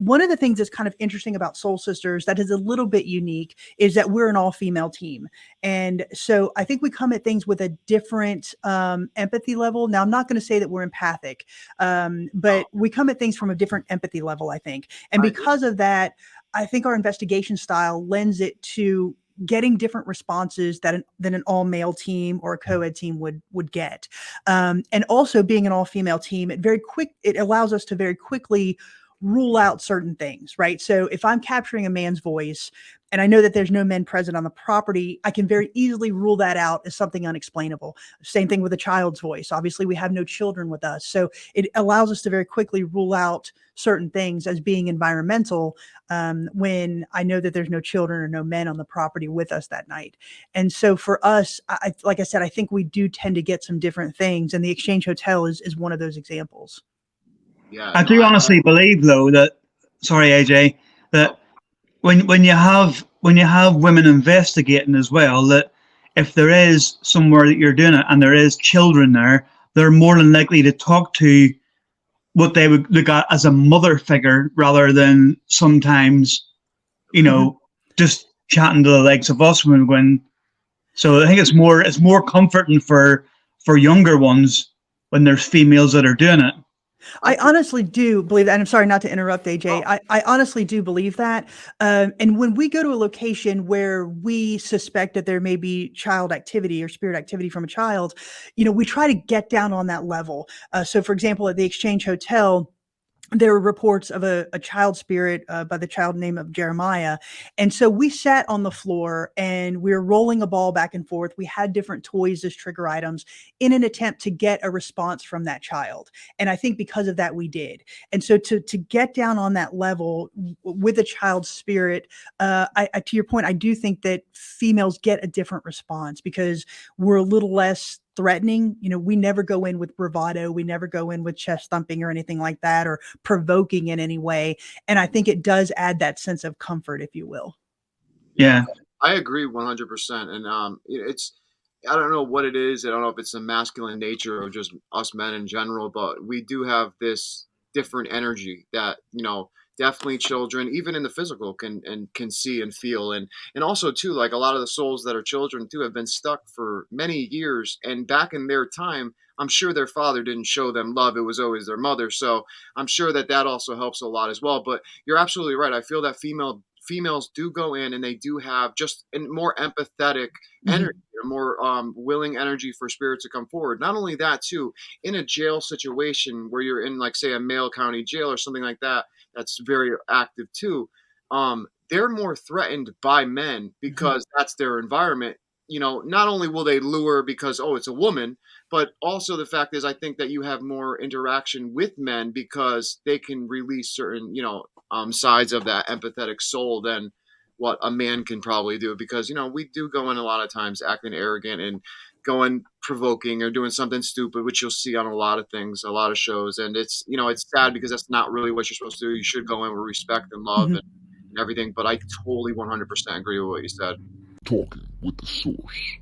one of the things that's kind of interesting about Soul Sisters that is a little bit unique is that we're an all-female team. And so I think we come at things with a different empathy level. Now, I'm not going to say that we're empathic, but we come at things from a different empathy level, I think. And because of that, I think our investigation style lends it to getting different responses than an all-male team or a co-ed team would get. And also being an all-female team, it allows us to very quickly rule out certain things, right? So if I'm capturing a man's voice and I know that there's no men present on the property, I can very easily rule that out as something unexplainable. Same thing with a child's voice. Obviously, we have no children with us. So it allows us to very quickly rule out certain things as being environmental when I know that there's no children or no men on the property with us that night. And so for us, like I said, I think we do tend to get some different things. And the Exchange Hotel is one of those examples. Yeah, I do honestly believe, though, that, sorry, AJ, that when you have women investigating as well, that if there is somewhere that you're doing it and there is children there, they're more than likely to talk to what they would look at as a mother figure rather than sometimes, just chatting to the likes of us when going. So I think it's more comforting for younger ones when there's females that are doing it. I honestly do believe that. And I'm sorry not to interrupt, AJ. I honestly do believe that. And when we go to a location where we suspect that there may be child activity or spirit activity from a child, we try to get down on that level. So for example, at the Exchange Hotel, there were reports of a child spirit by the child name of Jeremiah. And so we sat on the floor and we were rolling a ball back and forth. We had different toys as trigger items in an attempt to get a response from that child. And I think because of that, we did. And so to get down on that level with a child spirit, to your point, I do think that females get a different response because we're a little less threatening. We never go in with bravado. We never go in with chest thumping or anything like that, or provoking in any way. And I think it does add that sense of comfort, if you will. Yeah, I agree 100%. And I don't know what it is. I don't know if it's the masculine nature of just us men in general, but we do have this different energy that, definitely children, even in the physical, can see and feel. And also too, like a lot of the souls that are children too have been stuck for many years. And back in their time, I'm sure their father didn't show them love. It was always their mother. So I'm sure that also helps a lot as well. But you're absolutely right. I feel that females do go in and they do have just a more empathetic energy, a more willing energy for spirits to come forward. Not only that too, in a jail situation where you're in, like, say, a male county jail or something like that, that's very active too. They're more threatened by men because that's their environment. Not only will they lure because, oh, it's a woman, but also the fact is I think that you have more interaction with men because they can release certain, sides of that empathetic soul than what a man can probably do. Because, we do go in a lot of times acting arrogant and going provoking or doing something stupid, which you'll see on a lot of things, a lot of shows. And it's, it's sad because that's not really what you're supposed to do. You should go in with respect and love and everything. But I totally 100% agree with what you said. Talking with the source.